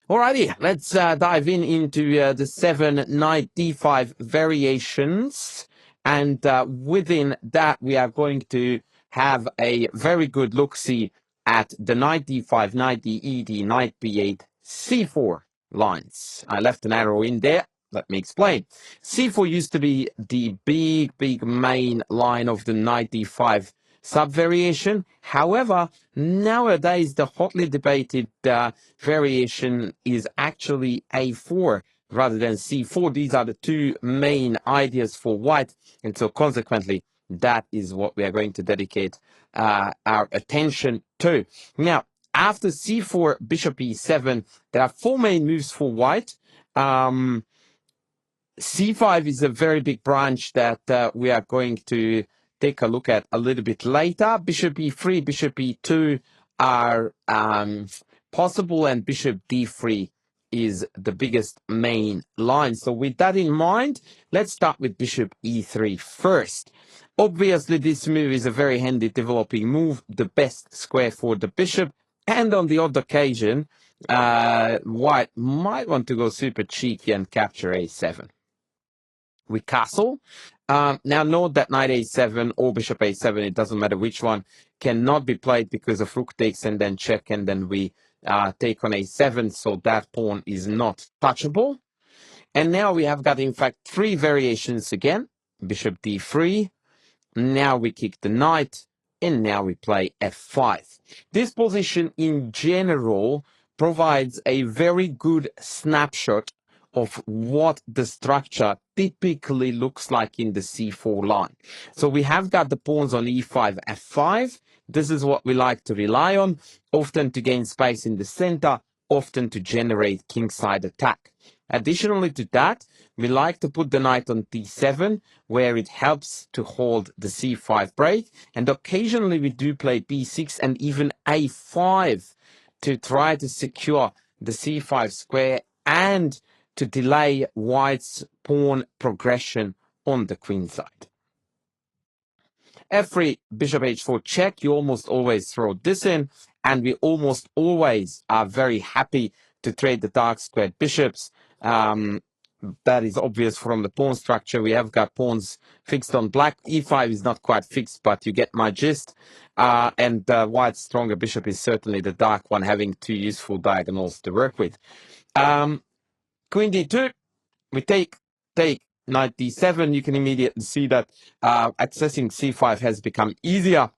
Alrighty, let's dive into the 7 knight d5 variations. And within that, we are going to have a very good look-see at the knight d5, knight d knight b8, c4 lines. I left an arrow in there. Let me explain. c4 used to be the big main line of the knight d5 sub-variation. However, nowadays, the hotly debated variation is actually a4 rather than c4. These are the two main ideas for white, and so consequently, that is what we are going to dedicate our attention to. Now, after c4, bishop e7, there are four main moves for white. C5 is a very big branch that we are going to take a look at a little bit later. Bishop e3, bishop e2 are possible, and bishop d3 is the biggest main line. So with that in mind, let's start with bishop e3 first. Obviously, this move is a very handy developing move, the best square for the bishop, and on the odd occasion, white might want to go super cheeky and capture a7. We castle. Now note that knight a7 or bishop a7, it doesn't matter which one, cannot be played because of rook takes and then check, and then we take on a7, so that pawn is not touchable. And now we have got, in fact, three variations again. Bishop d3. Now we kick the knight, and now we play f5. This position in general provides a very good snapshot of what the structure typically looks like in the c4 line. So we have got the pawns on e5, f5. This is what we like to rely on, often to gain space in the center, often to generate kingside attack. Additionally to that, we like to put the knight on d7, where it helps to hold the c5 break, and occasionally we do play b6 and even a5 to try to secure the c5 square and to delay white's pawn progression on the queen side. F3, bishop h4 check, you almost always throw this in, and we almost always are very happy to trade the dark squared bishops. That is obvious from the pawn structure. We have got pawns fixed on black. e5 is not quite fixed, but you get my gist. And white's stronger bishop is certainly the dark one, having two useful diagonals to work with. Queen d2, we take knight d7. You can immediately see that accessing c5 has become easier.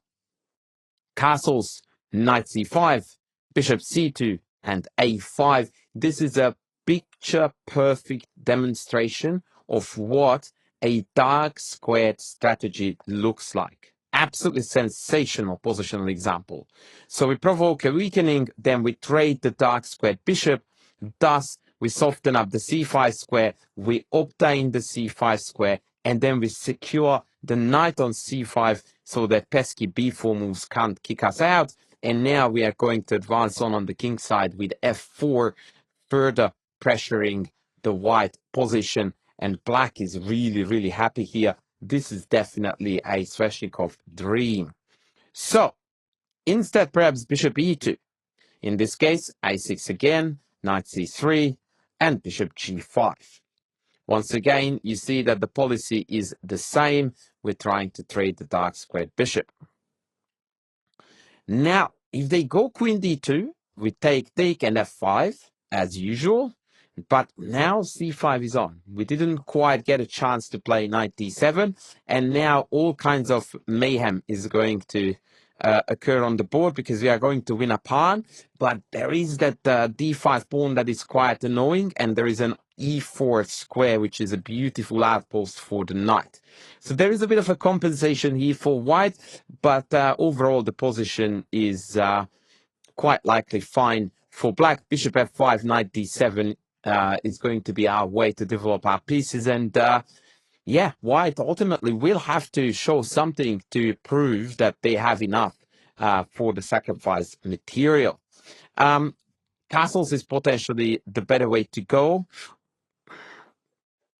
Castles, knight c5, bishop c2, and a5. This is a picture-perfect demonstration of what a dark squared strategy looks like. Absolutely sensational positional example. So we provoke a weakening, then we trade the dark squared bishop, thus we soften up the c5 square, we obtain the c5 square, and then we secure the knight on c5 so that pesky b4 moves can't kick us out. And now we are going to advance on the king side with f4, further pressuring the white position. And black is really happy here. This is definitely a Sveshnikov dream. So instead, perhaps bishop e2. In this case, a6 again, knight c3, and bishop g5. Once again, you see that the policy is the same. We're trying to trade the dark squared bishop. Now, if they go queen d2, we take and f5 as usual. But now c5 is on. We didn't quite get a chance to play knight d7, and now all kinds of mayhem is going to occur on the board because we are going to win a pawn. But there is that d5 pawn that is quite annoying, and there is an e4 square, which is a beautiful outpost for the knight. So there is a bit of a compensation here for white, but overall the position is quite likely fine for black. Bishop f5, knight d7 is going to be our way to develop our pieces. And yeah, white ultimately will have to show something to prove that they have enough for the sacrifice material. Castles is potentially the better way to go.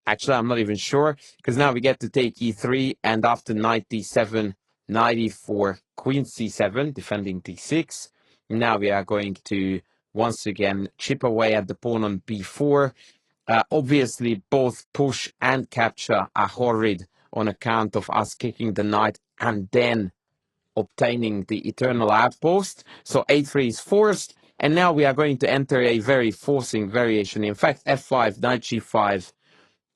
Actually, I'm not even sure, because now we get to take e3, and after knight d7, knight e4, queen c7, defending d6. Now we are going to once again chip away at the pawn on b4. Obviously, both push and capture are horrid on account of us kicking the knight and then obtaining the eternal outpost. So a3 is forced, and now we are going to enter a very forcing variation. In fact, f5, knight g5,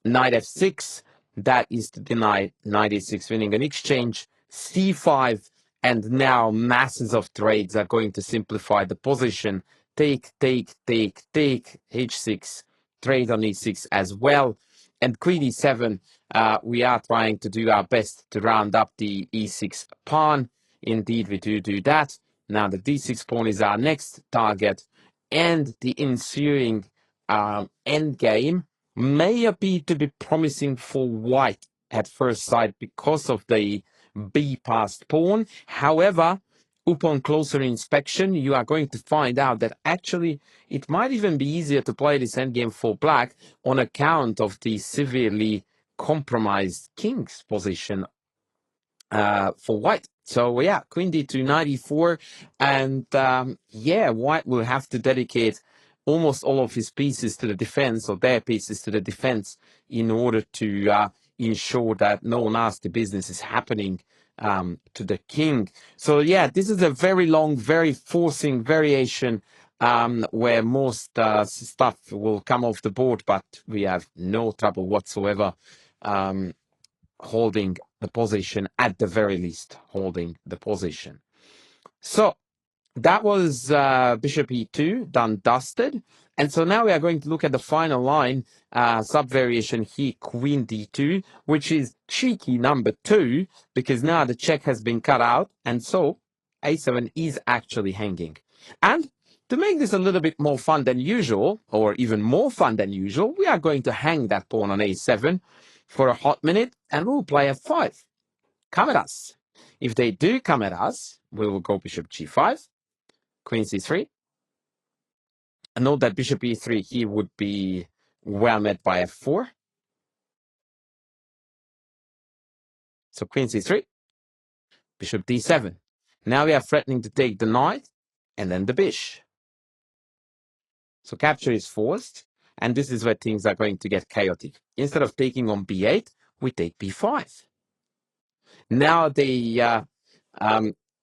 knight f6, that is to deny knight e6 winning an exchange, c5, and now masses of trades are going to simplify the position. Take, h6, trade on e6 as well. And queen e7, we are trying to do our best to round up the e6 pawn. Indeed, we do that. Now the d6 pawn is our next target, and the ensuing endgame may appear to be promising for white at first sight because of the b-passed pawn. However, upon closer inspection, you are going to find out that actually it might even be easier to play this endgame for black on account of the severely compromised king's position for white. So yeah, queen d2, knight e4, and yeah, white will have to dedicate almost all of his pieces to the defense, or their pieces to the defense, in order to ensure that no nasty business is happening to the king. So yeah, this is a very long, very forcing variation where most stuff will come off the board, but we have no trouble whatsoever holding the position, at the very least, holding the position. So that was bishop e2, done, dusted. And so now we are going to look at the final line, sub-variation here, queen d2, which is cheeky number 2, because now the check has been cut out, and so a7 is actually hanging. And to make this a little bit more fun than usual, or even more fun than usual, we are going to hang that pawn on a7 for a hot minute, and we'll play f5. Come at us. If they do come at us, we will go bishop g5, queen c3. And note that bishop e3 here would be well met by f4. So queen c3, bishop d7. Now we are threatening to take the knight and then the bishop. So capture is forced, and this is where things are going to get chaotic. Instead of taking on b8, we take b5. Now they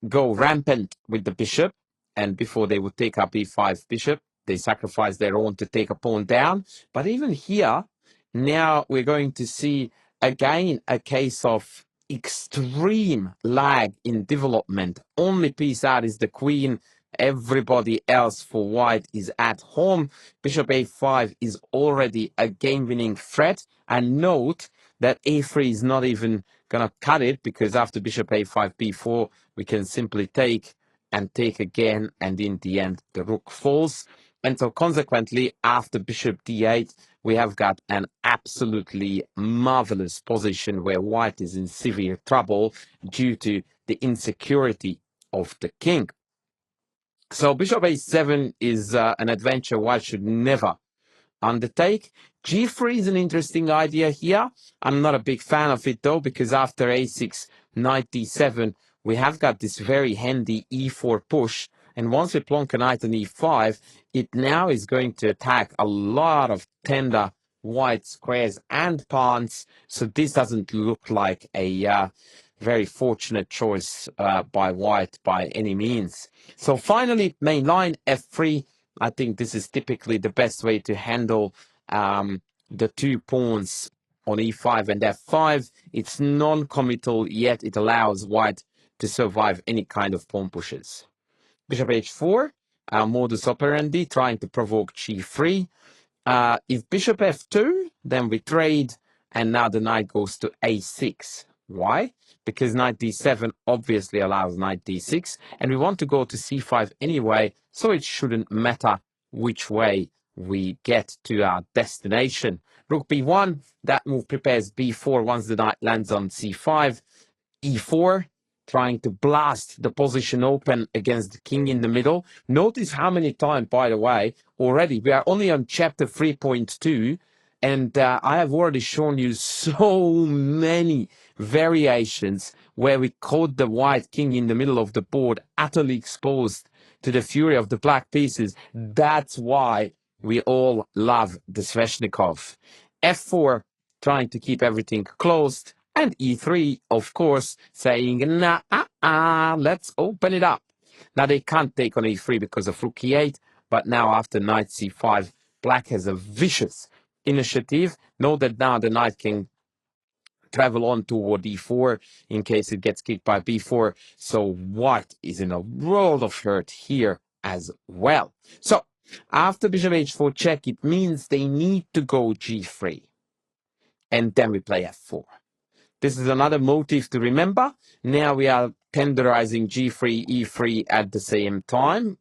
go rampant with the bishop, and before they would take up e5 bishop, they sacrifice their own to take a pawn down. But even here, now we're going to see again a case of extreme lag in development. Only piece out is the queen. Everybody else for white is at home. Bishop a5 is already a game-winning threat. And note that a3 is not even going to cut it, because after bishop a5, b4, we can simply take and take again, and in the end, the rook falls. And so consequently, after bishop d8, we have got an absolutely marvelous position where white is in severe trouble due to the insecurity of the king. So bishop a7 is an adventure white should never undertake. g3 is an interesting idea here. I'm not a big fan of it though, because after a6, knight d7, we have got this very handy e4 push. And once we plonk a knight on e5, it now is going to attack a lot of tender white squares and pawns. So this doesn't look like a very fortunate choice by white by any means. So finally, main line, f3. I think this is typically the best way to handle the 2 pawns on e5 and f5. It's non-committal, yet it allows white to survive any kind of pawn pushes. Bishop h4, modus operandi, trying to provoke g3. If bishop f2, then we trade, and now the knight goes to a6. Why? Because knight d7 obviously allows knight d6, and we want to go to c5 anyway, so it shouldn't matter which way we get to our destination. Rook b1, that move prepares b4 once the knight lands on c5. e4, trying to blast the position open against the king in the middle. Notice how many times, by the way, already we are only on chapter 3.2, and I have already shown you so many variations where we caught the white king in the middle of the board, utterly exposed to the fury of the black pieces. That's why we all love the Sveshnikov. F4, trying to keep everything closed, and E3, of course, saying, nah, let's open it up. Now, they can't take on E3 because of rook E8, but now after knight C5, black has a vicious initiative. Know that now the knight can travel on toward D4 in case it gets kicked by B4. So white is in a world of hurt here as well. So after bishop H4 check, it means they need to go G3. And then we play F4. This is another motive to remember. Now we are tenderizing G3, E3 at the same time.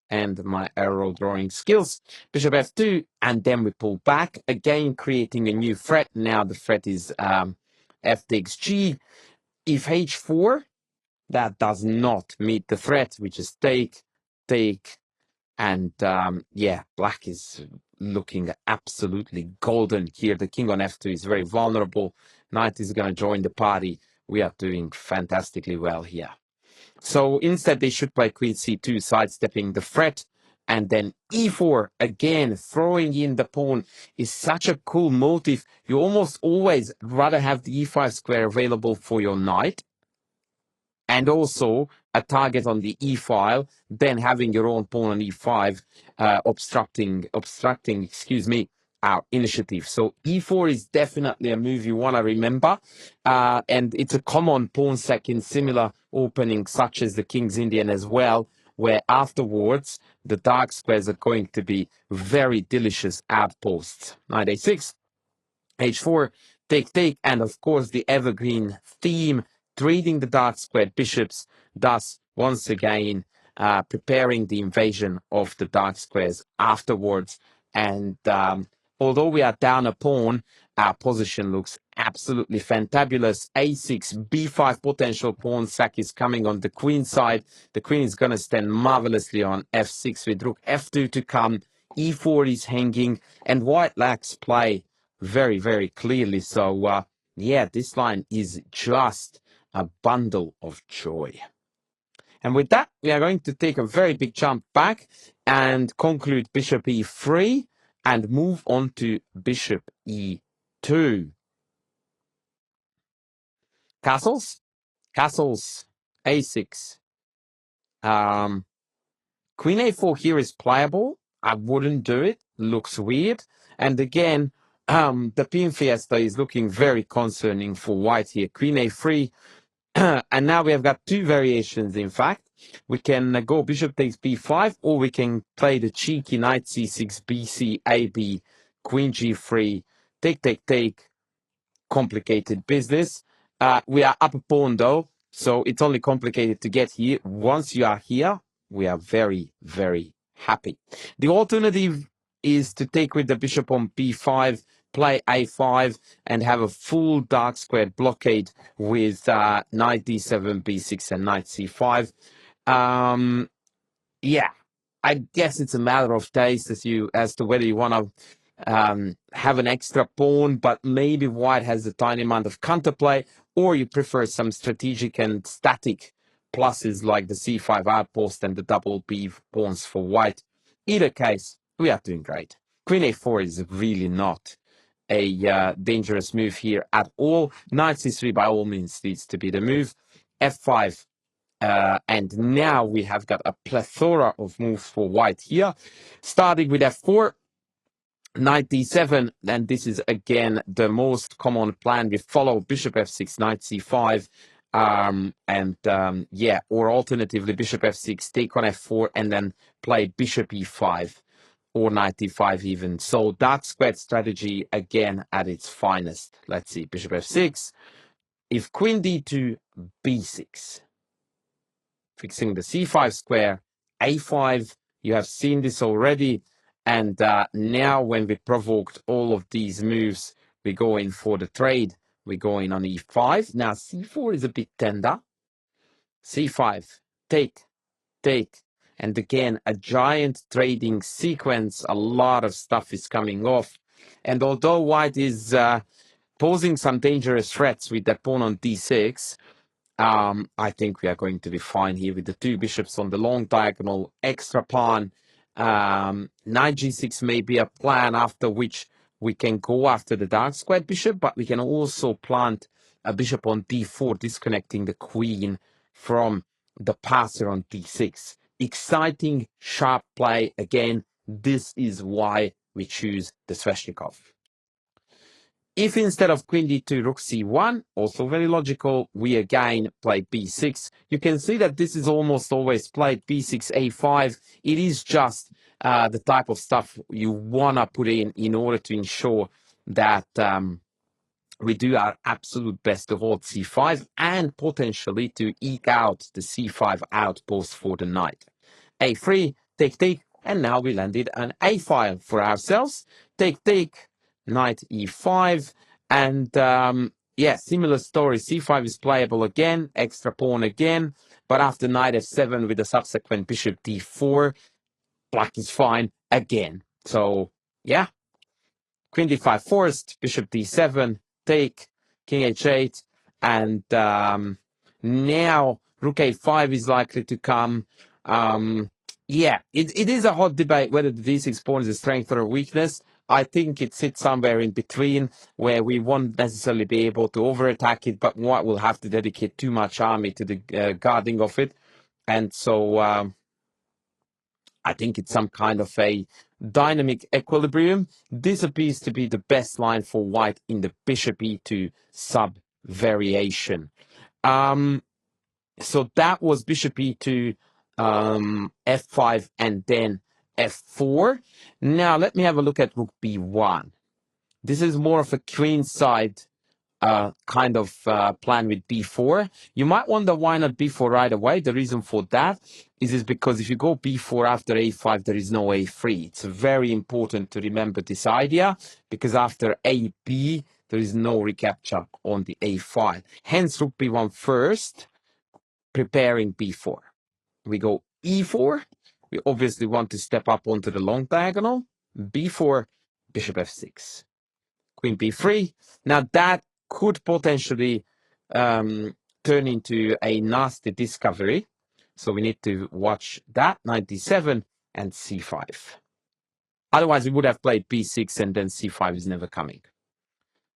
And my arrow drawing skills. Bishop F2, and then we pull back, again creating a new threat. Now the threat is F takes G. If H4, that does not meet the threat. We just take, and yeah, black is looking absolutely golden here. The king on F2 is very vulnerable. Knight is going to join the party. We are doing fantastically well here. So instead, they should play queen c2, sidestepping the threat, and then e4, again, throwing in the pawn is such a cool motive. You almost always rather have the e5 square available for your knight, and also a target on the e-file, then having your own pawn on e5, obstructing, our initiative. So e4 is definitely a move you want to remember, and it's a common pawn sack in similar openings, such as the King's Indian as well, where afterwards the dark squares are going to be very delicious outposts. Knight a6, h4, take, and of course the evergreen theme, trading the dark squared bishops, thus once again preparing the invasion of the dark squares afterwards. And although we are down a pawn, our position looks absolutely fantabulous. A6, B5 potential pawn sack is coming on the queen side. The queen is going to stand marvelously on F6 with rook F2 to come. E4 is hanging, and white lacks play very, very clearly. So, yeah, this line is just a bundle of joy. And with that, we are going to take a very big jump back and conclude bishop e3 and move on to bishop e2. Castles, a6. Queen a4 here is pliable. I wouldn't do it. Looks weird. And again, the pin fiesta is looking very concerning for white here. Queen a3. And now we have got two variations, in fact. We can go bishop takes b5, or we can play the cheeky knight c6, bc, ab, queen g3, take, complicated business. We are up a pawn, though, so it's only complicated to get here. Once you are here, we are very, very happy. The alternative is to take with the bishop on b5, play a5, and have a full dark squared blockade with knight d7, b6, and knight c5. Yeah, I guess it's a matter of taste as to whether you want to have an extra pawn, but maybe white has a tiny amount of counterplay, or you prefer some strategic and static pluses like the c5 outpost and the double b pawns for white. Either case, we are doing great. Queen a4 is really not a dangerous move here at all. Knight c3 by all means needs to be the move. f5. And now we have got a plethora of moves for white here, starting with f4, knight d7, and this is again the most common plan. We follow bishop f6, knight c5, yeah, or alternatively bishop f6, take on f4, and then play bishop e5 or knight d5 even. So dark squared strategy again at its finest. Let's see, bishop f6, if queen d2, b6. Fixing the c5 square, a5, you have seen this already, and now when we provoked all of these moves, we go in for the trade, we go in on e5. Now c4 is a bit tender, c5, take, and again, a giant trading sequence, a lot of stuff is coming off, and although white is posing some dangerous threats with the pawn on d6, I think we are going to be fine here with the two bishops on the long diagonal, extra pawn. Knight g6 may be a plan after which we can go after the dark squared bishop, but we can also plant a bishop on d4, disconnecting the queen from the passer on d6. Exciting, sharp play. Again, this is why we choose the Sveshnikov. If instead of queen d2, rook c1, also very logical, we again play b6. You can see that this is almost always played b6, a5. It is just the type of stuff you want to put in order to ensure that we do our absolute best to hold c5 and potentially to eke out the c5 outpost for the knight. a3, take, and now we landed an a file for ourselves. Take, knight e5, and yeah, similar story. c5 is playable again, extra pawn again, but after knight f7 with the subsequent bishop d4, black is fine again. So yeah, queen d5 forced, bishop d7, take, king h8, and now rook a5 is likely to come. Yeah, it is a hot debate whether the d6 pawn is a strength or a weakness. I think it sits somewhere in between, where we won't necessarily be able to over-attack it, but what will have to dedicate too much army to the guarding of it. And so I think it's some kind of a dynamic equilibrium. This appears to be the best line for white in the bishop e2 sub-variation. So that was bishop e2, f5, and then f4. Now let me have a look at rook b1. This is more of a queenside kind of plan with b4. You might wonder why not b4 right away. The reason for that is because if you go b4 after a5, there is no a3. It's very important to remember this idea, because after ab, there is no recapture on the a file. Hence, rook b1 first, preparing b4. We go e4. We obviously want to step up onto the long diagonal. b4, bishop f6. Queen b3. Now that could potentially turn into a nasty discovery. So we need to watch that, knight d7 and c5. Otherwise, we would have played b6 and then c5 is never coming.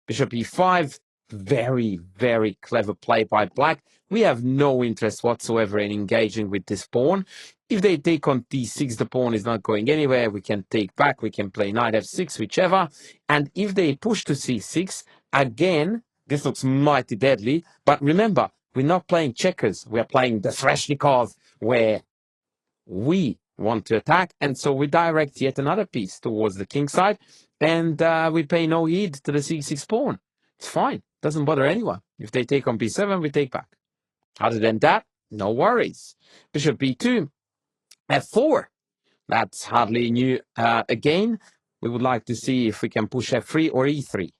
Bishop e5, very, very clever play by black. We have no interest whatsoever in engaging with this pawn. If they take on d6, the pawn is not going anywhere. We can take back. We can play knight f6, whichever. And if they push to c6, again, this looks mighty deadly. But remember, we're not playing checkers. We're playing the Sveshnikov, where we want to attack. And so we direct yet another piece towards the king side. And we pay no heed to the c6 pawn. It's fine. Doesn't bother anyone. If they take on b7, we take back. Other than that, no worries. Bishop b2, f4. That's hardly new. Again, we would like to see if we can push f3 or e3.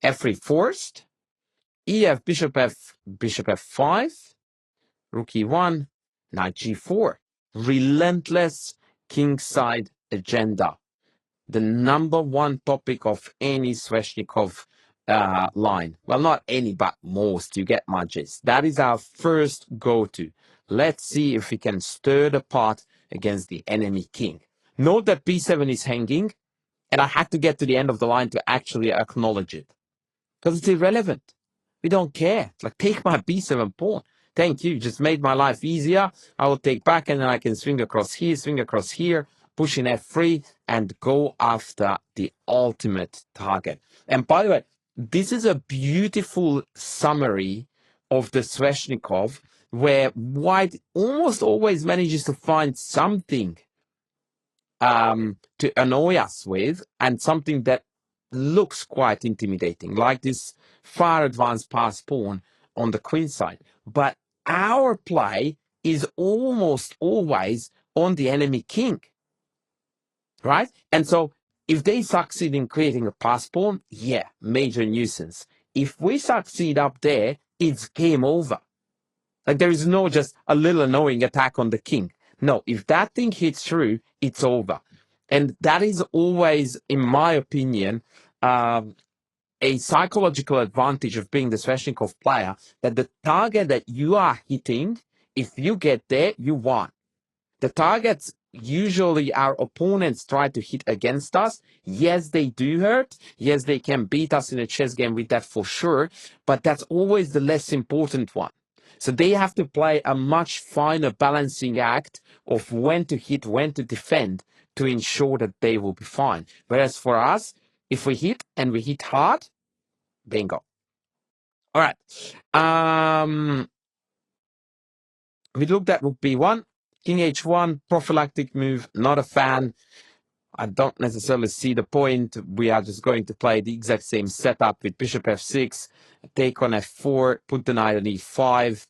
f3 forced. ef, bishop f5. Rook e1, knight g4. Relentless kingside agenda. The number one topic of any Sveshnikov line. Well, not any, but most. You get my gist. That is our first go-to. Let's see if we can stir the pot against the enemy king. Note that b7 is hanging, and I had to get to the end of the line to actually acknowledge it, because it's irrelevant. We don't care. It's like, take my b7 pawn. Thank you. Just made my life easier. I will take back, and then I can swing across here, push in f3, and go after the ultimate target. And by the way, this is a beautiful summary of the Sveshnikov, where white almost always manages to find something to annoy us with, and something that looks quite intimidating, like this far advanced pass pawn on the queen side. But our play is almost always on the enemy king, right? And so if they succeed in creating a pass pawn, yeah, major nuisance. If we succeed up there, it's game over. Like, there is no just a little annoying attack on the king. No, if that thing hits through, it's over. And that is always, in my opinion, a psychological advantage of being the Sveshnikov player that the target that you are hitting, if you get there, you won. The targets usually our opponents try to hit against us. Yes, they do hurt. Yes, they can beat us in a chess game with that for sure, but that's always the less important one. So they have to play a much finer balancing act of when to hit, when to defend to ensure that they will be fine. Whereas for us, if we hit and we hit hard, bingo. All right. We looked at rook b1, king h1, prophylactic move, not a fan. I don't necessarily see the point. We are just going to play the exact same setup with bishop f6, take on f4, put the knight on e5.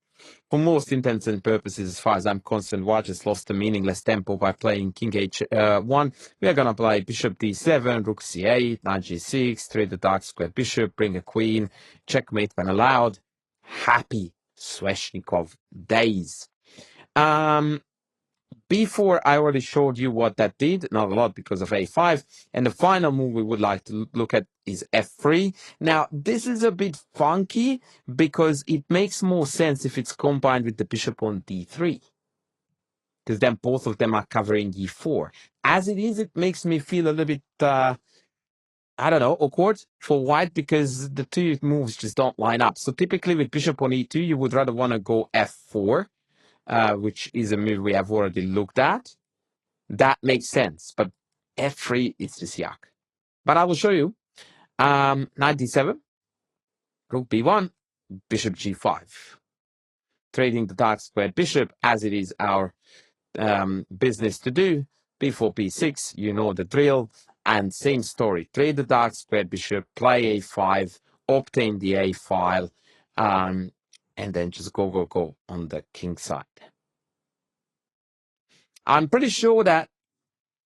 For most intents and purposes, as far as I'm concerned, we just lost a meaningless tempo by playing king h1. We are going to play bishop d7, rook c8, knight g6, trade the dark square bishop, bring a queen, checkmate when allowed. Happy Sveshnikov days. B4, I already showed you what that did, not a lot because of a5. And the final move we would like to look at is f3. Now, this is a bit funky because it makes more sense if it's combined with the bishop on d3. Because then both of them are covering e4. As it is, it makes me feel a little bit, I don't know, awkward for white because the two moves just don't line up. So typically with bishop on e2, you would rather want to go f4. Which is a move we have already looked at. That makes sense, but f3 is just yuck. But I will show you. Knight d7, rook b1, bishop g5. Trading the dark squared bishop, as it is our business to do. b4, b6, you know the drill. And same story. Trade the dark squared bishop, play a5, obtain the a file, and then just go on the king side. I'm pretty sure that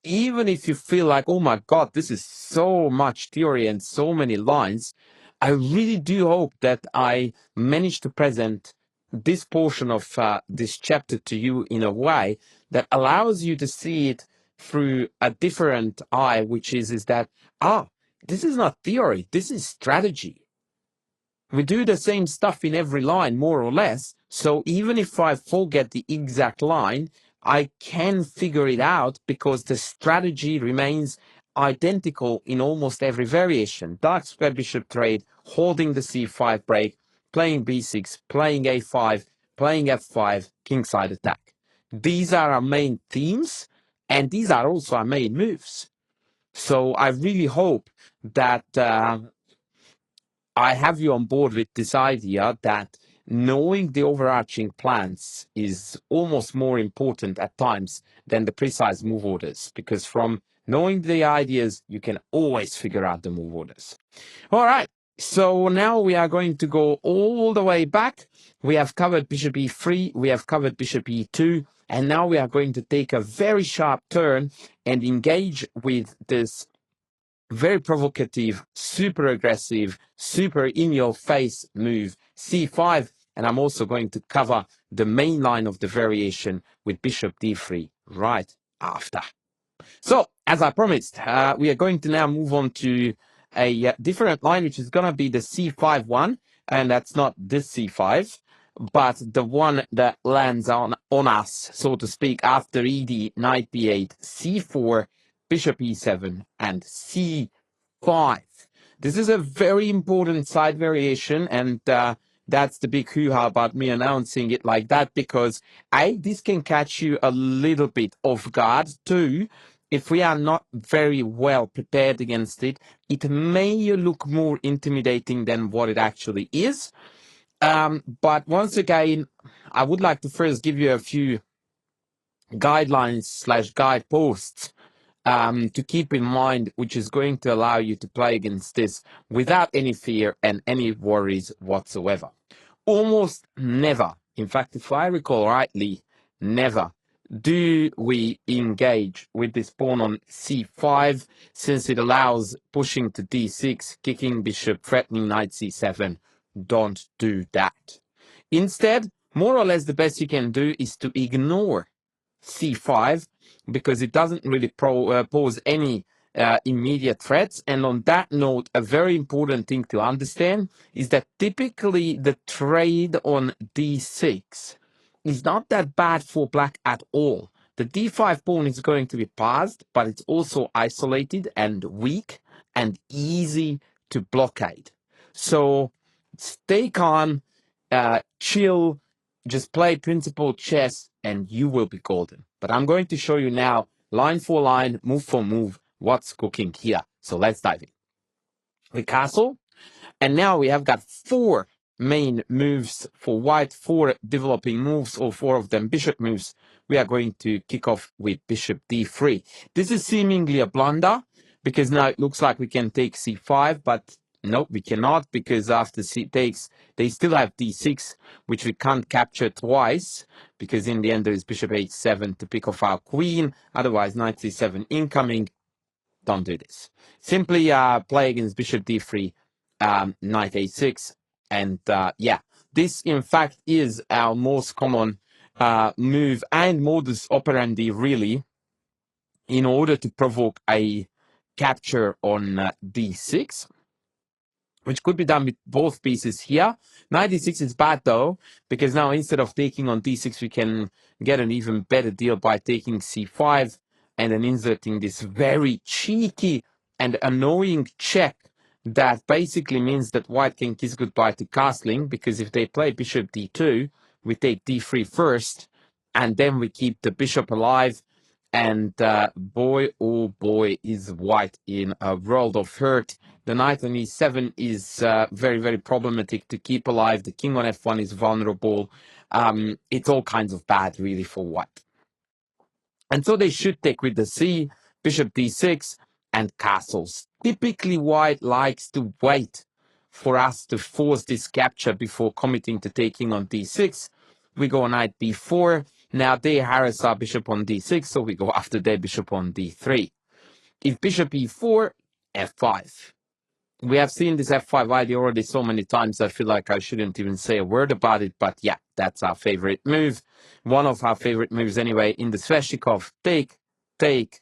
even if you feel like, oh my God, this is so much theory and so many lines, I really do hope that I managed to present this portion of this chapter to you in a way that allows you to see it through a different eye, which is that, this is not theory, this is strategy. We do the same stuff in every line, more or less. So even if I forget the exact line, I can figure it out because the strategy remains identical in almost every variation. Dark square bishop trade, holding the c5 break, playing b6, playing a5, playing f5, kingside attack. These are our main themes, and these are also our main moves. So I really hope that I have you on board with this idea that knowing the overarching plans is almost more important at times than the precise move orders, because from knowing the ideas, you can always figure out the move orders. All right, so now we are going to go all the way back. We have covered bishop e3, we have covered bishop e2, and now we are going to take a very sharp turn and engage with this very provocative, super aggressive, super in-your-face move, c5, and I'm also going to cover the main line of the variation with bishop d3 right after. So, as I promised, we are going to now move on to a different line, which is going to be the c5 one, and that's not this c5, but the one that lands on us, so to speak, after ed, knight b8, c4, bishop e7, and c5. This is a very important side variation, and that's the big hoo-ha about me announcing it like that, because this can catch you a little bit off guard too. If we are not very well prepared against it, it may look more intimidating than what it actually is. But once again, I would like to first give you a few guidelines / guideposts to keep in mind, which is going to allow you to play against this without any fear and any worries whatsoever. Almost never, in fact, if I recall rightly, never do we engage with this pawn on c5, since it allows pushing to d6, kicking bishop, threatening knight c7. Don't do that. Instead, more or less the best you can do is to ignore c5, because it doesn't really pose any immediate threats. And on that note, a very important thing to understand is that typically the trade on d6 is not that bad for black at all. The d5 pawn is going to be passed, but it's also isolated and weak and easy to blockade. So stay calm, chill, just play principal chess, and you will be golden. But I'm going to show you now, line for line, move for move, what's cooking here. So let's dive in. We castle, and now we have got 4 main moves for white, 4 developing moves, or 4 of them bishop moves. We are going to kick off with bishop d3. This is seemingly a blunder, because now it looks like we can take c5, but no, we cannot, because after c takes, they still have d6, which we can't capture twice, because in the end there is bishop h7 to pick off our queen, otherwise knight c7 incoming. Don't do this. Simply play against bishop d3, knight a6, and yeah, this in fact is our most common move and modus operandi, really, in order to provoke a capture on d6, which could be done with both pieces here. Knight d6 is bad though, because now instead of taking on d6, we can get an even better deal by taking c5 and then inserting this very cheeky and annoying check that basically means that white can kiss goodbye to castling, because if they play bishop d2, we take d3 first, and then we keep the bishop alive. And boy, oh boy, is white in a world of hurt. The knight on e7 is very, very problematic to keep alive. The king on f1 is vulnerable. It's all kinds of bad, really, for white. And so they should take with the c, bishop d6, and castles. Typically, white likes to wait for us to force this capture before committing to taking on d6. We go knight b4. Now they harass our bishop on d6, so we go after their bishop on d3. If bishop e4, f5. We have seen this f5 idea already so many times, I feel like I shouldn't even say a word about it, but yeah, that's our favorite move. One of our favorite moves anyway in the Sveshnikov. Take, take,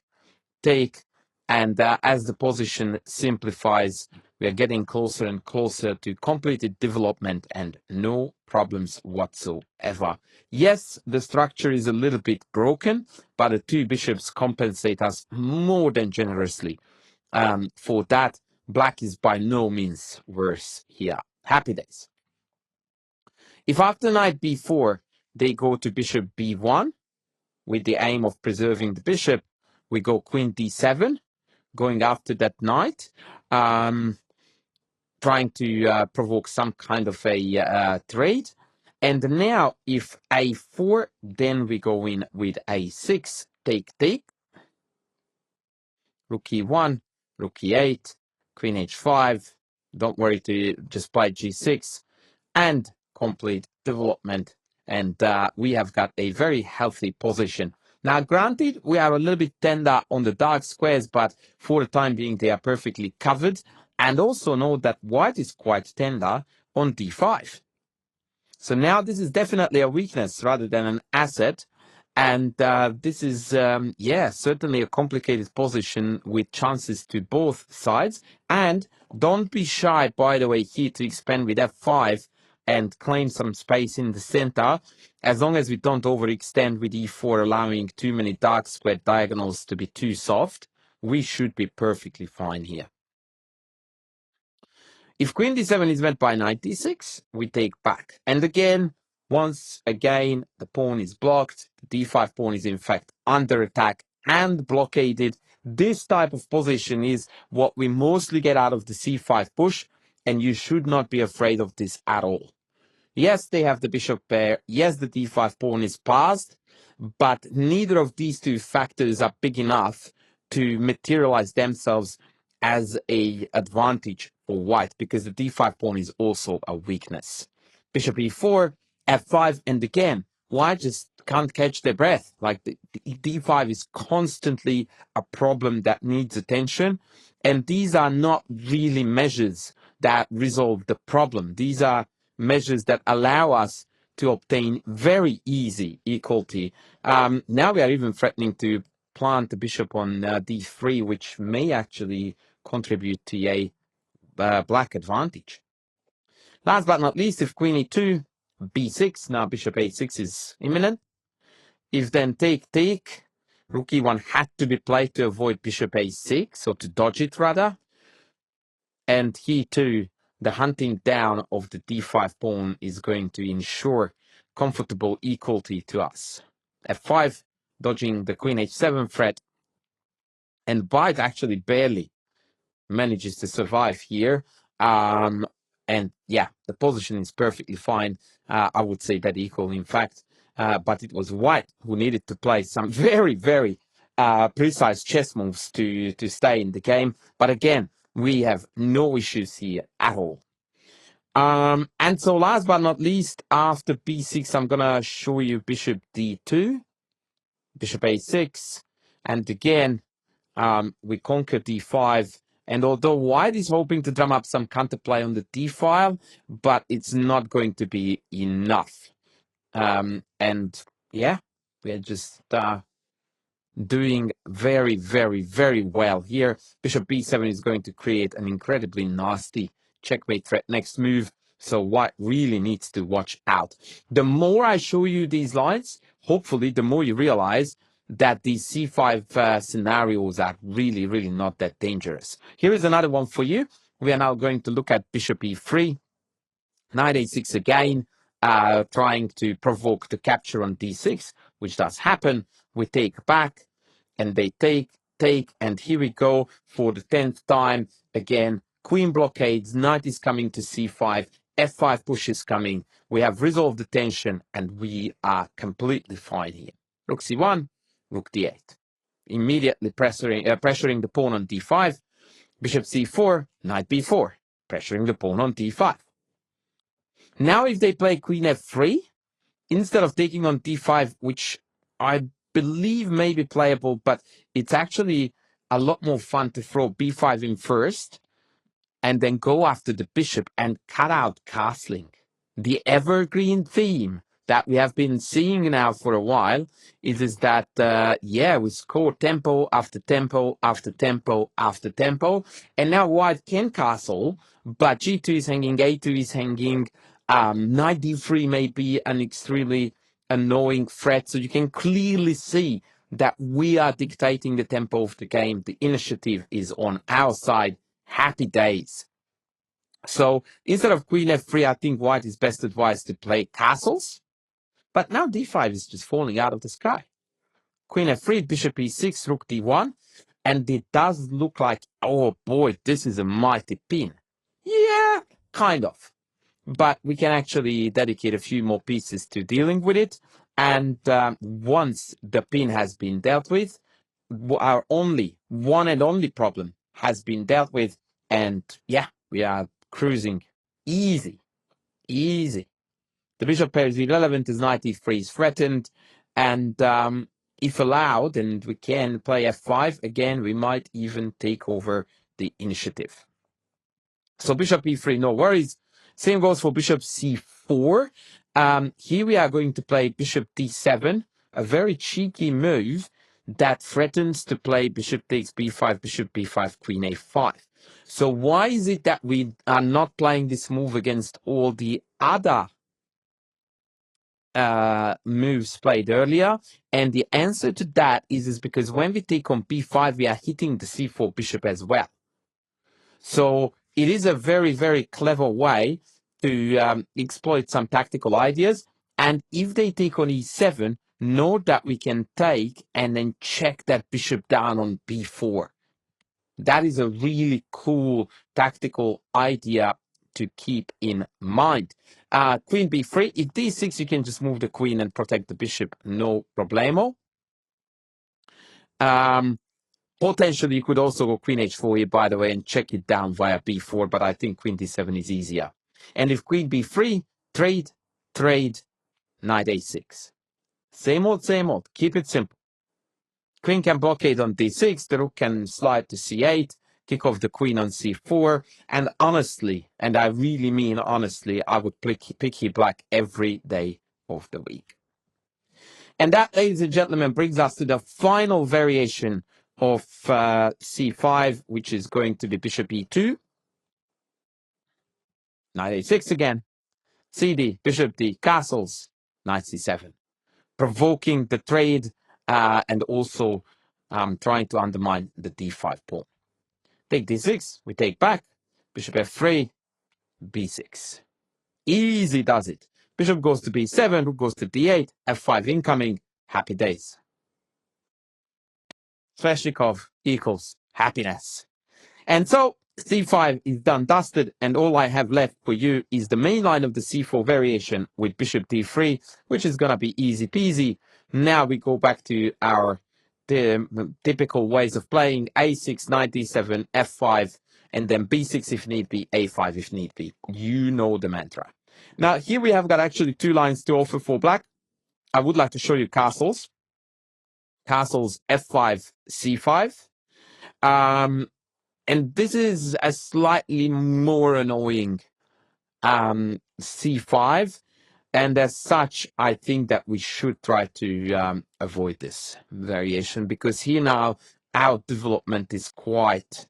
take, and as the position simplifies, we are getting closer and closer to completed development and no problems whatsoever. Yes, the structure is a little bit broken, but the 2 bishops compensate us more than generously. For that, black is by no means worse here. Happy days. If after knight b4, they go to bishop b1, with the aim of preserving the bishop, we go queen d7, going after that knight, trying to provoke some kind of a trade. And now, if a4, then we go in with a6, take, take, rook e1, rook e8, queen h5, don't worry to just play g6, and complete development. And we have got a very healthy position. Now, granted, we are a little bit tender on the dark squares, but for the time being, they are perfectly covered. And also note that white is quite tender on d5. So now this is definitely a weakness rather than an asset. And this is, yeah, certainly a complicated position with chances to both sides. And don't be shy, by the way, here to expand with f5 and claim some space in the center. As long as we don't overextend with e4, allowing too many dark square diagonals to be too soft, we should be perfectly fine here. If queen d7 is met by knight d6, we take back. And again, once again, the pawn is blocked. The d5 pawn is in fact under attack and blockaded. This type of position is what we mostly get out of the c5 push, and you should not be afraid of this at all. Yes, they have the bishop pair. Yes, the d5 pawn is passed, but neither of these 2 factors are big enough to materialize themselves as a advantage for white, because the d5 pawn is also a weakness. Bishop e4, f5, and again, white just can't catch their breath. Like the d5 is constantly a problem that needs attention, and these are not really measures that resolve the problem. These are measures that allow us to obtain very easy equality. Now we are even threatening to plant the bishop on d3, which may actually contribute to a black advantage. Last but not least, if queen e2, b6, now bishop a6 is imminent. If then take, rook e1 had to be played to avoid bishop a6, or to dodge it rather. And here too, the hunting down of the d5 pawn is going to ensure comfortable equality to us. f5, dodging the queen h7 threat, and white actually barely manages to survive here. And yeah, the position is perfectly fine. I would say that equal, in fact. But it was white who needed to play some very, very precise chess moves to stay in the game. But again, we have no issues here at all. And so last but not least, after b6, I'm going to show you bishop d2, bishop a6. And again, we conquer d5. And although white is hoping to drum up some counterplay on the d file, but it's not going to be enough. And yeah, we're just doing very, very, very well here. Bishop b7 is going to create an incredibly nasty checkmate threat next move. So white really needs to watch out. The more I show you these lines, hopefully the more you realize that these c5 scenarios are really, really not that dangerous. Here is another one for you. We are now going to look at bishop e3, knight a6 again, trying to provoke the capture on d6, which does happen. We take back, and they take, and here we go for the 10th time. Again, queen blockades, knight is coming to c5, f5 push is coming. We have resolved the tension, and we are completely fine here. Rook c1, rook d8. Immediately pressuring the pawn on d5. Bishop c4, knight b4, pressuring the pawn on d5. Now if they play queen f3, instead of taking on d5, which I believe may be playable, but it's actually a lot more fun to throw b5 in first and then go after the bishop and cut out castling. The evergreen theme that we have been seeing now for a while is that, yeah, we score tempo after tempo after tempo after tempo, and now white can castle, but g2 is hanging, a2 is hanging, knight d3 may be an extremely annoying threat, so you can clearly see that we are dictating the tempo of the game. The initiative is on our side. Happy days. So instead of queen f3, I think white is best advised to play castles. But now d5 is just falling out of the sky. Queen f3, bishop e6, rook d1. And it does look like, oh boy, this is a mighty pin. Yeah, kind of. But we can actually dedicate a few more pieces to dealing with it. And once the pin has been dealt with, our one and only problem has been dealt with. And yeah, we are cruising easy. The bishop pair is irrelevant as knight e3 is threatened. And if allowed, and we can play f5, again, we might even take over the initiative. So bishop e3, no worries. Same goes for bishop c4. Here we are going to play bishop d7, a very cheeky move that threatens to play bishop takes b5, bishop b5, queen a5. So why is it that we are not playing this move against all the other moves played earlier? And the answer to that is because when we take on b5, we are hitting the c4 bishop as well. So it is a very, very clever way to exploit some tactical ideas. And if they take on e7, know that we can take and then check that bishop down on b4. That is a really cool tactical idea to keep in mind. Queen b3, if d6, you can just move the queen and protect the bishop, no problemo. Potentially, you could also go queen h4 here, by the way, and check it down via b4, but I think queen d7 is easier. And if queen b3, trade, knight a6. Same old, keep it simple. Queen can blockade on d6, the rook can slide to c8, kick off the queen on c4, and honestly, and I really mean honestly, I would pick here black every day of the week. And that, ladies and gentlemen, brings us to the final variation of c5, which is going to be bishop e2. Knight a6 again. cd, bishop d, castles, knight c7. Provoking the trade and also trying to undermine the d5 pawn. Take d6, we take back. Bishop f3, b6. Easy does it. Bishop goes to b7, rook goes to d8, f5 incoming. Happy days. Sveshnikov equals happiness. And so c5 is done dusted, and all I have left for you is the main line of the c4 variation with bishop d3, which is going to be easy peasy. Now we go back to our typical ways of playing: a6, knight d7, f5, and then b6 if need be, a5 if need be. You know the mantra. Now here we have got actually two lines to offer for black. I would like to show you castles. Castles f5, c5. And this is a slightly more annoying c5. And as such, I think that we should try to avoid this variation, because here now our development is quite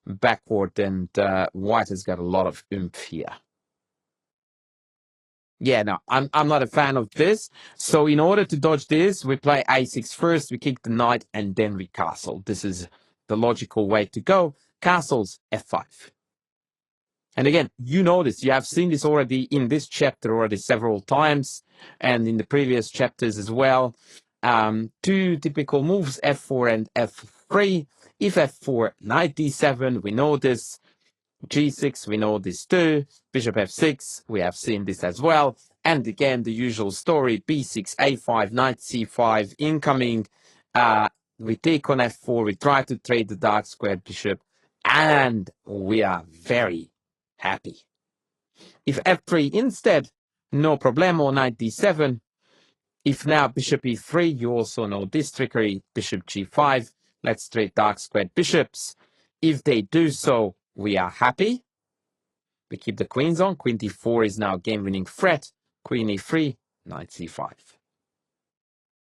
backward, and white has got a lot of oomph here. Yeah, no, I'm not a fan of this. So in order to dodge this, we play a6 first, we kick the knight, and then we castle. This is the logical way to go. Castles, f5. And again, you know this. You have seen this already in this chapter already several times, and in the previous chapters as well. Two typical moves, f4 and f3. If f4, knight d7, we know this. g6, we know this too. Bishop f6, we have seen this as well. And again, the usual story, b6, a5, knight c5, incoming. We take on f4, we try to trade the dark squared bishop, and we are very happy. If f3 instead, no problemo, knight d7. If now bishop e3, you also know this trickery, bishop g5. Let's trade dark squared bishops. If they do so, we are happy. We keep the queens on. Queen d4 is now game-winning threat. Queen e3, knight c5.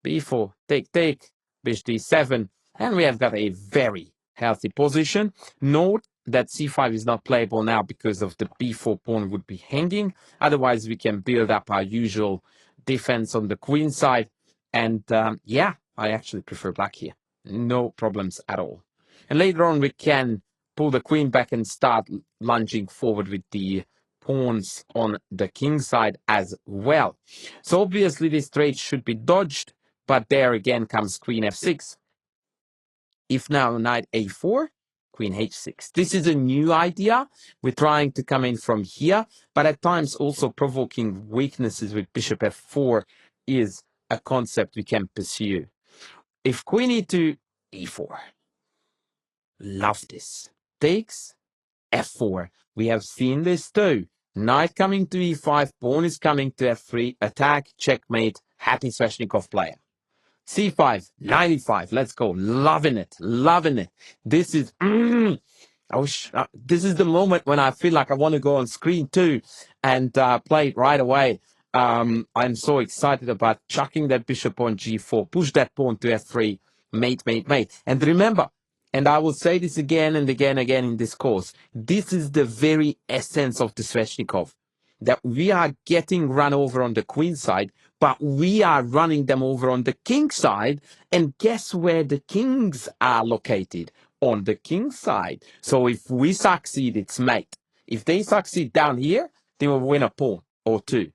b4, take, bishop d7, and we have got a very healthy position. Note that c5 is not playable now because of the b4 pawn would be hanging. Otherwise, we can build up our usual defense on the queen side. And yeah, I actually prefer black here. No problems at all. And later on, we can pull the queen back and start lunging forward with the pawns on the king side as well. So obviously, this trade should be dodged. But there again comes queen f6. If now knight a4, queen h6. This is a new idea. We're trying to come in from here, but at times also provoking weaknesses with bishop f4 is a concept we can pursue. If queen e2, e4. Love this. Takes f4. We have seen this too. Knight coming to e5, pawn is coming to f3, attack, checkmate, happy Sveshnikov player. c5, 95. Let's go. Loving it. Loving it. This is, this is the moment when I feel like I want to go on screen too and play it right away. I'm so excited about chucking that bishop on g4, push that pawn to f3, mate. And remember, and I will say this again and again in this course, this is the very essence of the Sveshnikov, that we are getting run over on the queen side, but we are running them over on the king side. And guess where the kings are located? On the king side. So if we succeed, it's mate. If they succeed down here, they will win a pawn or two.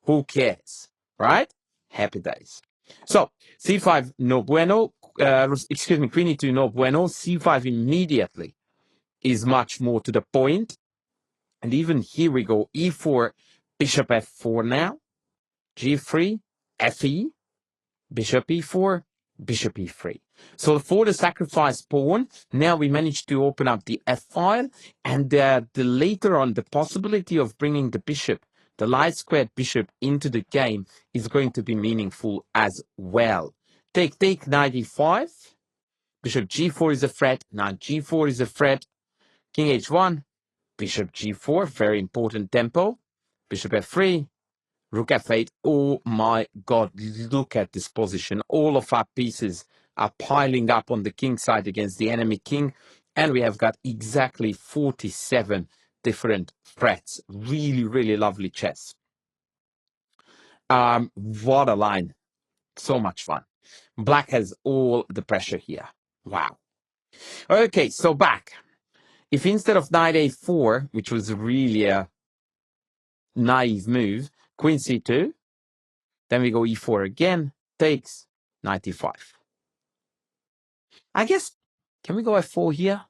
Who cares? Right? Happy days. So c5, no bueno. Excuse me, queen e2, no bueno. c5 immediately is much more to the point. And even here we go, e4, bishop f4 now, g3, fe, bishop e4, bishop e3. So for the sacrifice pawn, now we managed to open up the f file, and the later on, the possibility of bringing the bishop, the light squared bishop, into the game is going to be meaningful as well. Take, knight e5, bishop g4 is a threat, knight g4 is a threat, king h1, bishop g4, very important tempo. Bishop f3, Rook f8. Oh my God, look at this position. All of our pieces are piling up on the king side against the enemy king. And we have got exactly 47 different threats. Really, really lovely chess. What a line. So much fun. Black has all the pressure here. Wow. Okay, so back. If instead of knight a4, which was really a naive move, queen c2, then we go e4 again, takes knight e5. I guess, can we go f4 here?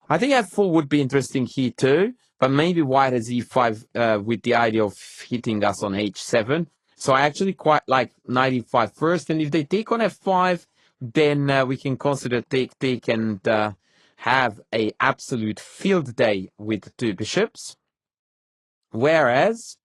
I think f4 would be interesting here too, but maybe white has e5 with the idea of hitting us on h7. So I actually quite like knight e5 first, and if they take on f5, then we can consider take, and have a absolute field day with the two bishops. Whereas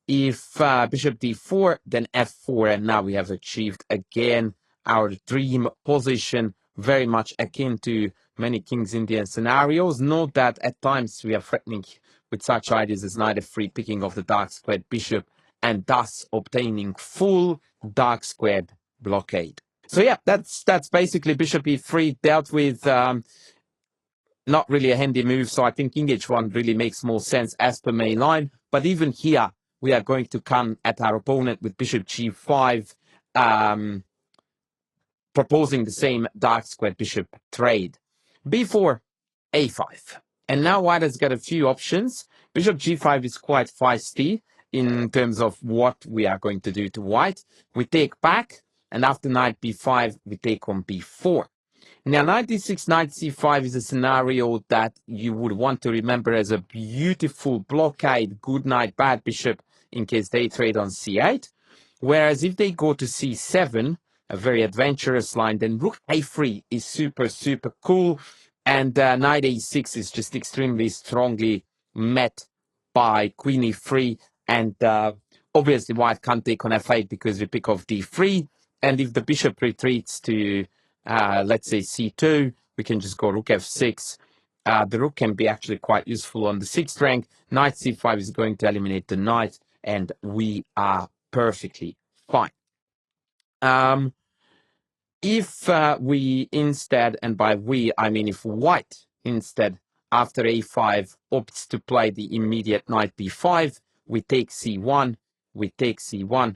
if bishop d4, then f4, and now we have achieved again our dream position, very much akin to many King's Indian scenarios. Note that at times we are threatening with such ideas as knight f3, picking off the dark squared bishop, and thus obtaining full dark squared blockade. So yeah, that's basically bishop e3 dealt with. Not really a handy move, so I think king h1 really makes more sense as per main line. But even here, we are going to come at our opponent with bishop g5, proposing the same dark square bishop trade. b4, a5. And now white has got a few options. Bishop g5 is quite feisty in terms of what we are going to do to white. We take back, and after knight b5, we take on b4. Now, knight d6, knight c5 is a scenario that you would want to remember as a beautiful blockade, good knight, bad bishop, in case they trade on c8. Whereas if they go to c7, a very adventurous line, then rook a3 is super, super cool. And knight a6 is just extremely strongly met by queen e3. And obviously white can't take on f8 because we pick off d3. And if the bishop retreats to let's say c2, we can just go rook f6. The rook can be actually quite useful on the 6th rank. Knight c5 is going to eliminate the knight, and we are perfectly fine. If we instead, and by we, I mean if white instead, after a5, opts to play the immediate knight b5, we take c1, we take c1,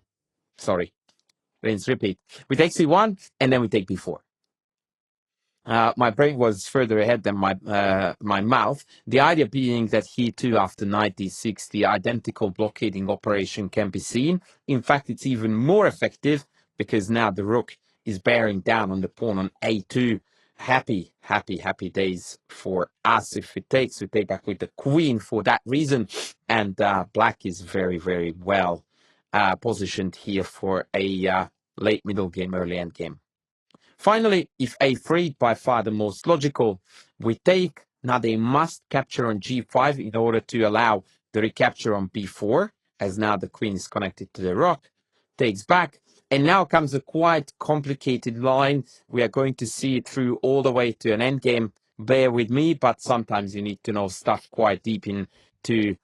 sorry, let's repeat. We take c1, and then we take b4. My brain was further ahead than my mouth. The idea being that here too, after knight d6, the identical blockading operation can be seen. In fact, it's even more effective because now the rook is bearing down on the pawn on a2. Happy, happy, happy days for us. If it takes, we take back with the queen for that reason. And black is very, very well positioned here for a late middle game, early end game. Finally, if a3, by far the most logical, we take. Now they must capture on g5 in order to allow the recapture on b4, as now the queen is connected to the rook, takes back. And now comes a quite complicated line. We are going to see it through all the way to an endgame. Bear with me, but sometimes you need to know stuff quite deep into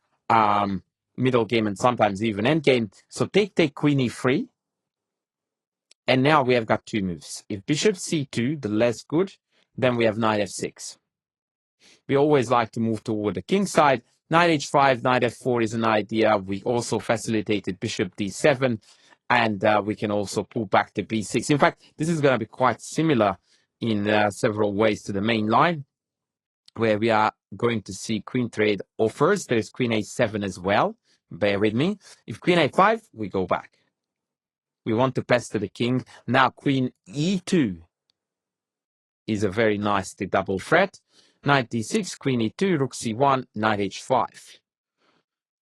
middle game and sometimes even endgame. So take queen e3. And now we have got two moves. If bishop c2, the less good, then we have knight f6. We always like to move toward the king side. Knight h5, knight f4 is an idea. We also facilitated bishop d7, and we can also pull back to b6. In fact, this is going to be quite similar in several ways to the main line, where we are going to see queen trade offers. There's queen a7 as well. Bear with me. If queen a5, we go back. We want to pester the king. Now queen e2 is a very nasty double threat. Knight d6, queen e2, rook c1, knight h5.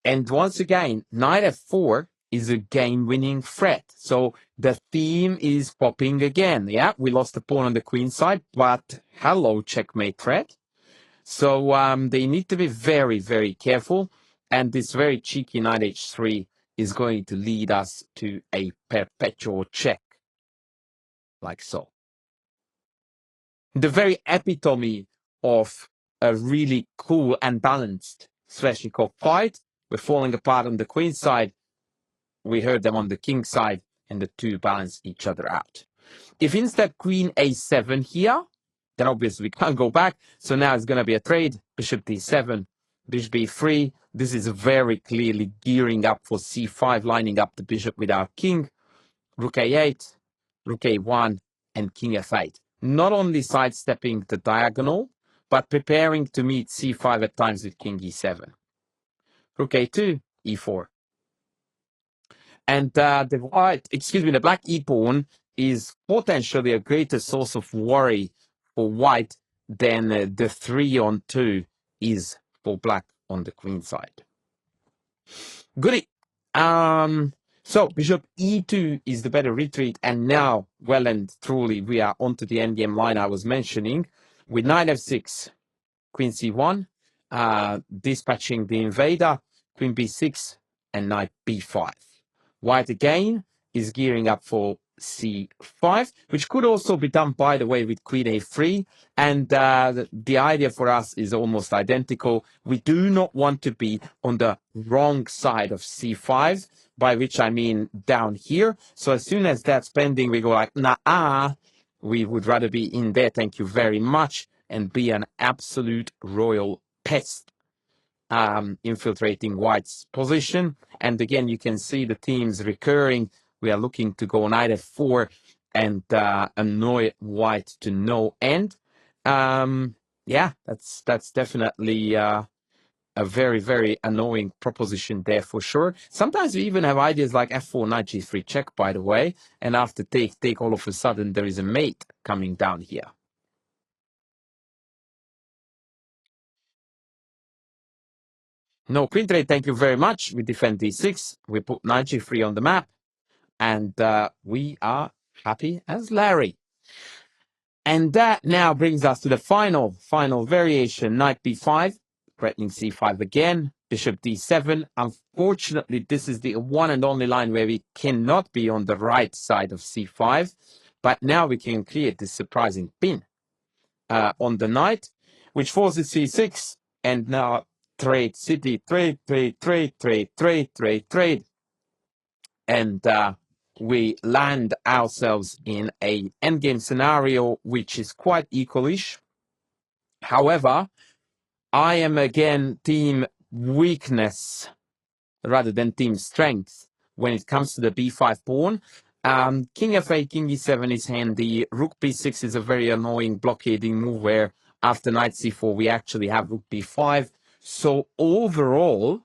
And once again, knight f4 is a game-winning threat. So the theme is popping again. Yeah, we lost the pawn on the queen side, but hello, checkmate threat. So they need to be very, very careful. And this very cheeky knight h3 is going to lead us to a perpetual check, like so. The very epitome of a really cool and balanced Sveshnikov fight, were falling apart on the queen side. We heard them on the king side, and the two balance each other out. If instead queen a7 here, then obviously we can't go back. So now it's going to be a trade. Bishop d7, bishop b3. This is very clearly gearing up for c5, lining up the bishop with our king. Rook a8, rook a1, and king f8. Not only sidestepping the diagonal, but preparing to meet c5 at times with king e7. Rook a2, e4. And the black e-pawn is potentially a greater source of worry for white than the 3-on-2 is for black on the queen side. Goody. So bishop e2 is the better retreat, and now, well and truly, we are onto the endgame line I was mentioning with knight f6, queen c1, dispatching the invader, queen b6, and knight b5. White again is gearing up for c5, which could also be done, by the way, with queen a3. And the idea for us is almost identical. We do not want to be on the wrong side of c5, by which I mean down here. So as soon as that's pending, we go like, nah, we would rather be in there, thank you very much, and be an absolute royal pest. Infiltrating white's position. And again, you can see the themes recurring. We are looking to go knight f4 and annoy white to no end. Yeah, that's definitely a very, very annoying proposition there for sure. Sometimes we even have ideas like f4, knight g3 check, by the way. And after take, all of a sudden there is a mate coming down here. No queen trade, thank you very much. We defend d6. We put knight g3 on the map. And we are happy as Larry. And that now brings us to the final variation. Knight b5, threatening c5 again. Bishop d7. Unfortunately, this is the one and only line where we cannot be on the right side of c5. But now we can create this surprising pin on the knight, which forces c6. And now trade city, trade. And we land ourselves in a endgame scenario, which is quite equalish. However, I am again team weakness rather than team strength when it comes to the b5 pawn. King f8, king e7 is handy. Rook b6 is a very annoying blockading move where after knight c4 we actually have rook b5. So overall,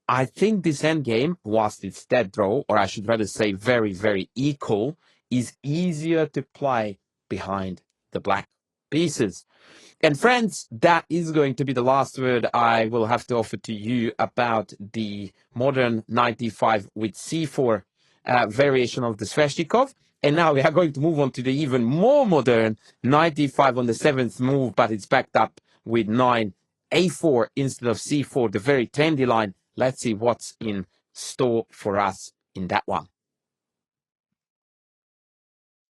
I think this endgame, whilst it's dead draw, or I should rather say very, very equal, is easier to play behind the black pieces. And friends, that is going to be the last word I will have to offer to you about the modern knight d5 with c4 variation of the Sveshnikov. And now we are going to move on to the even more modern knight d5 on the 7th move, but it's backed up with 9 a4 instead of c4, the very trendy line. Let's see what's in store for us in that one.